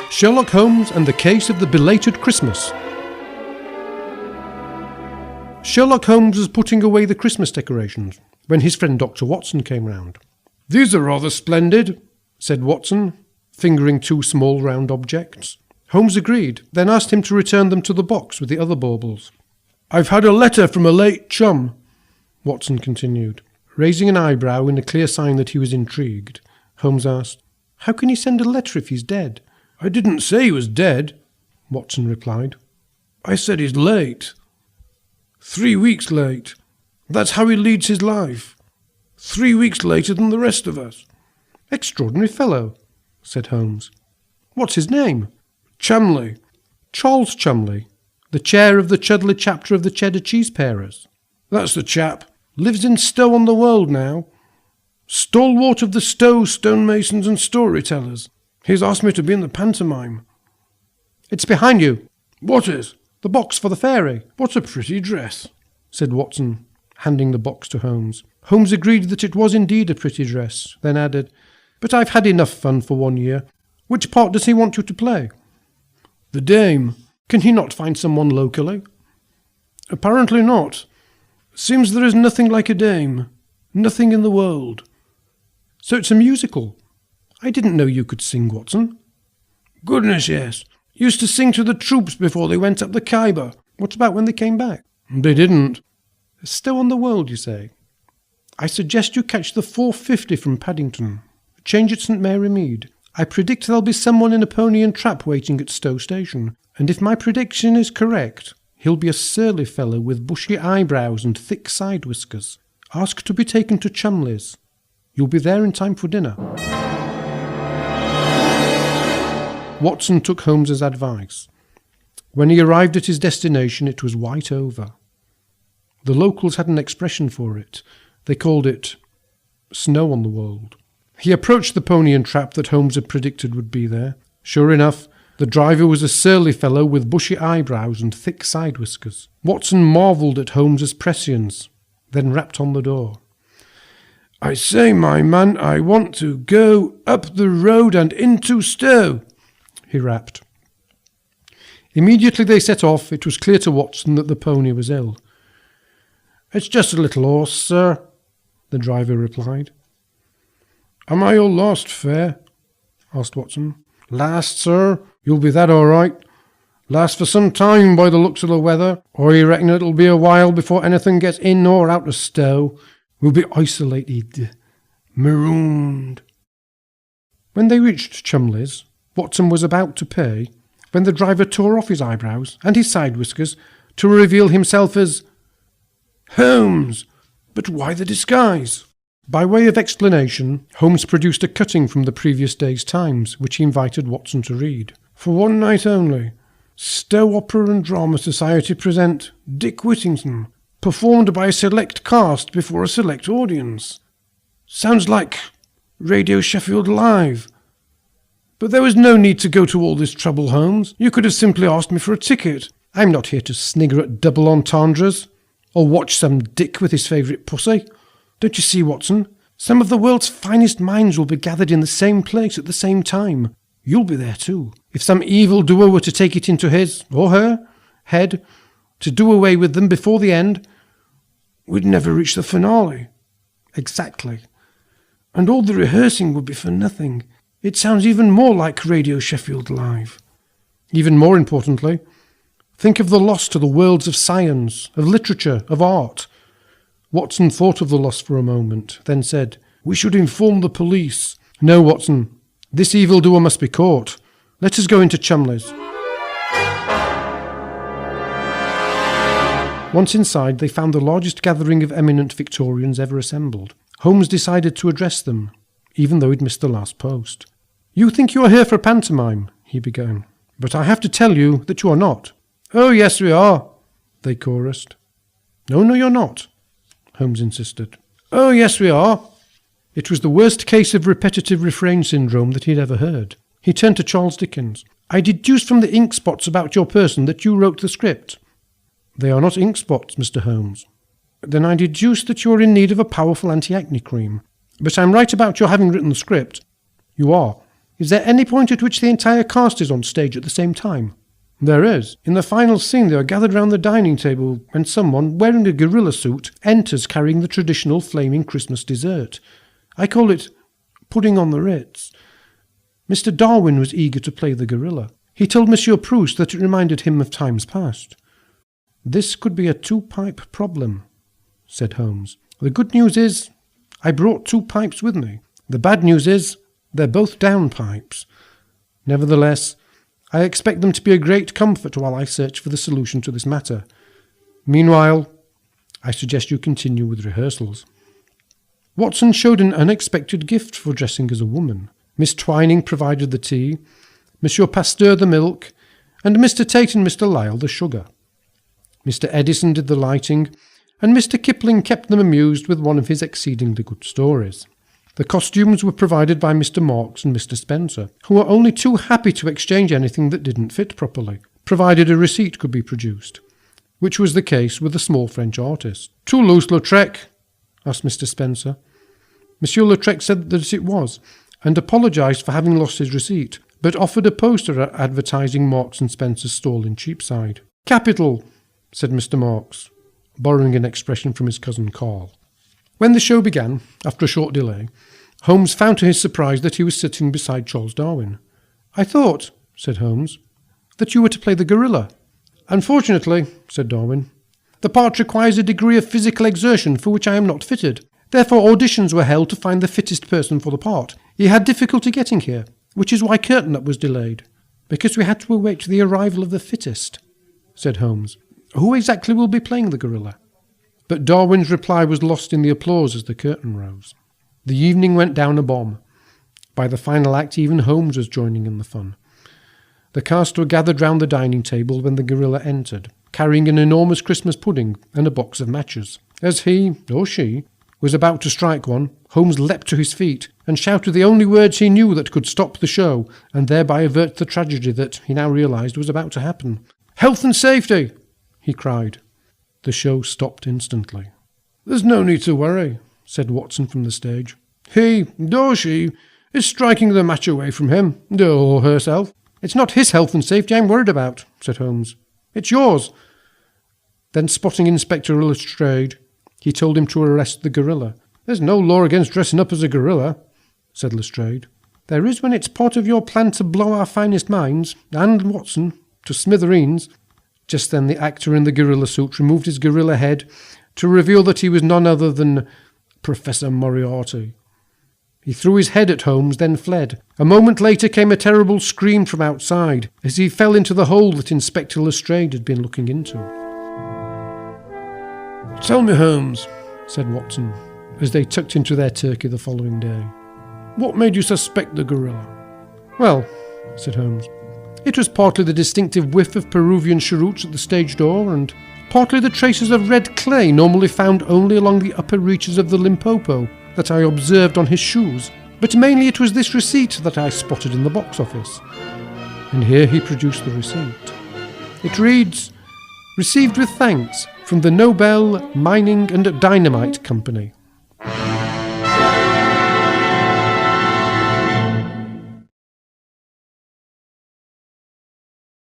Sherlock Holmes and the Case of the Belated Christmas. Sherlock Holmes was putting away the Christmas decorations when his friend Dr. Watson came round. "These are rather splendid," said Watson, fingering two small round objects. Holmes agreed, then asked him to return them to the box with the other baubles. "I've had a letter from a late chum," Watson continued. Raising an eyebrow in a clear sign that he was intrigued, Holmes asked, "How can he send a letter if he's dead?" "I didn't say he was dead," Watson replied. "I said he's late. 3 weeks late. That's how he leads his life. 3 weeks later than the rest of us." "Extraordinary fellow," said Holmes. "What's his name?" "Chumley." "Charles Chumley, the chair of the Chudley chapter of the Cheddar Cheese Parers." "That's the chap. Lives in Stow-on-the-Wold now. Stalwart of the Stow stonemasons and storytellers. He's asked me to be in the pantomime." "It's behind you." "What is?" "The box for the fairy." "What a pretty dress," said Watson, handing the box to Holmes. Holmes agreed that it was indeed a pretty dress, then added, "But I've had enough fun for 1 year. Which part does he want you to play?" "The dame." "Can he not find someone locally?" "Apparently not. Seems there is nothing like a dame. Nothing in the world." "So it's a musical. I didn't know you could sing, Watson." "Goodness, yes. Used to sing to the troops before they went up the Khyber." "What about when they came back?" "They didn't." "Stow-on-the-Wold, you say? I suggest you catch the 4:50 from Paddington. Change at St Mary Mead. I predict there'll be someone in a pony and trap waiting at Stow Station, and if my prediction is correct, he'll be a surly fellow with bushy eyebrows and thick side whiskers. Ask to be taken to Chumley's. You'll be there in time for dinner." Watson took Holmes's advice. When he arrived at his destination, it was white over. The locals had an expression for it. They called it snow on the wold. He approached the pony and trap that Holmes had predicted would be there. Sure enough, the driver was a surly fellow with bushy eyebrows and thick side whiskers. Watson marvelled at Holmes's prescience, then rapped on the door. "I say, my man, I want to go up the road and into Stow," he rapped. Immediately they set off, it was clear to Watson that the pony was ill. "It's just a little horse, sir," the driver replied. "Am I all lost, fair?" asked Watson. "Last, sir? You'll be that all right. Last for some time by the looks of the weather, or you reckon it'll be a while before anything gets in or out of Stow? We'll be isolated, marooned." When they reached Chumley's, Watson was about to pay when the driver tore off his eyebrows and his side whiskers to reveal himself as Holmes. But why the disguise? By way of explanation, Holmes produced a cutting from the previous day's Times, which he invited Watson to read. "For one night only, Stow Opera and Drama Society present Dick Whittington, performed by a select cast before a select audience. Sounds like Radio Sheffield Live. But there was no need to go to all this trouble, Holmes. You could have simply asked me for a ticket. I'm not here to snigger at double entendres, or watch some dick with his favourite pussy. Don't you see, Watson? Some of the world's finest minds will be gathered in the same place at the same time. You'll be there too. If some evildoer were to take it into his, or her, head to do away with them before the end, we'd never reach the finale." "Exactly. And all the rehearsing would be for nothing. It sounds even more like Radio Sheffield Live. Even more importantly, think of the loss to the worlds of science, of literature, of art." Watson thought of the loss for a moment, then said, "We should inform the police." "No, Watson. This evildoer must be caught. Let us go into Chumley's." Once inside, they found the largest gathering of eminent Victorians ever assembled. Holmes decided to address them, even though he'd missed the last post. "You think you are here for a pantomime," he began, "but I have to tell you that you are not." "Oh, yes, we are," they chorused. "No, you're not," Holmes insisted. "Oh, yes, we are." It was the worst case of repetitive refrain syndrome that he'd ever heard. He turned to Charles Dickens. "I deduced from the ink spots about your person that you wrote the script." "They are not ink spots, Mr. Holmes." "Then I deduced that you are in need of a powerful anti-acne cream." But I'm right about your having written the script. You are. Is there any point at which the entire cast is on stage at the same time? There is. In the final scene, they are gathered round the dining table when someone, wearing a gorilla suit, enters carrying the traditional flaming Christmas dessert. I call it pudding on the Ritz. Mr. Darwin was eager to play the gorilla. He told Monsieur Proust that it reminded him of times past. This could be a two-pipe problem, said Holmes. The good news is, I brought 2 pipes with me. The bad news is, they're both down pipes. Nevertheless, I expect them to be a great comfort while I search for the solution to this matter. Meanwhile, I suggest you continue with rehearsals. Watson showed an unexpected gift for dressing as a woman. Miss Twining provided the tea, Monsieur Pasteur the milk, and Mr. Tate and Mr. Lyle the sugar. Mr. Edison did the lighting, and Mr. Kipling kept them amused with one of his exceedingly good stories. The costumes were provided by Mr. Marks and Mr. Spencer, who were only too happy to exchange anything that didn't fit properly, provided a receipt could be produced, which was the case with the small French artist. "Too loose, Lautrec?" asked Mr. Spencer. Monsieur Lautrec said that it was, and apologised for having lost his receipt, but offered a poster advertising Marks and Spencer's stall in Cheapside. "Capital," said Mr. Marks, borrowing an expression from his cousin Carl. When the show began, after a short delay, Holmes found to his surprise that he was sitting beside Charles Darwin. "I thought," said Holmes, "that you were to play the gorilla." "Unfortunately," said Darwin, "the part requires a degree of physical exertion for which I am not fitted. Therefore auditions were held to find the fittest person for the part. He had difficulty getting here, which is why Curtain Up was delayed, because we had to await the arrival of the fittest," said Holmes. "Who exactly will be playing the gorilla?" But Darwin's reply was lost in the applause as the curtain rose. The evening went down a bomb. By the final act, even Holmes was joining in the fun. The cast were gathered round the dining table when the gorilla entered, carrying an enormous Christmas pudding and a box of matches. As he, or she, was about to strike one, Holmes leapt to his feet and shouted the only words he knew that could stop the show and thereby avert the tragedy that, he now realised, was about to happen. "Health and safety!" he cried. The show stopped instantly. "There's no need to worry," said Watson from the stage. "He, or she, is striking the match away from him, or herself." "It's not his health and safety I'm worried about," said Holmes. "It's yours." Then spotting Inspector Lestrade, he told him to arrest the gorilla. "There's no law against dressing up as a gorilla," said Lestrade. "There is when it's part of your plan to blow our finest minds, and Watson, to smithereens." Just then the actor in the gorilla suit removed his gorilla head to reveal that he was none other than Professor Moriarty. He threw his head at Holmes, then fled. A moment later came a terrible scream from outside, as he fell into the hole that Inspector Lestrade had been looking into. "Tell me, Holmes," said Watson, as they tucked into their turkey the following day, "what made you suspect the gorilla?" "Well," said Holmes, "it was partly the distinctive whiff of Peruvian cheroots at the stage door, and partly the traces of red clay normally found only along the upper reaches of the Limpopo that I observed on his shoes. But mainly it was this receipt that I spotted in the box office." And here he produced the receipt. It reads, "Received with thanks from the Nobel Mining and Dynamite Company."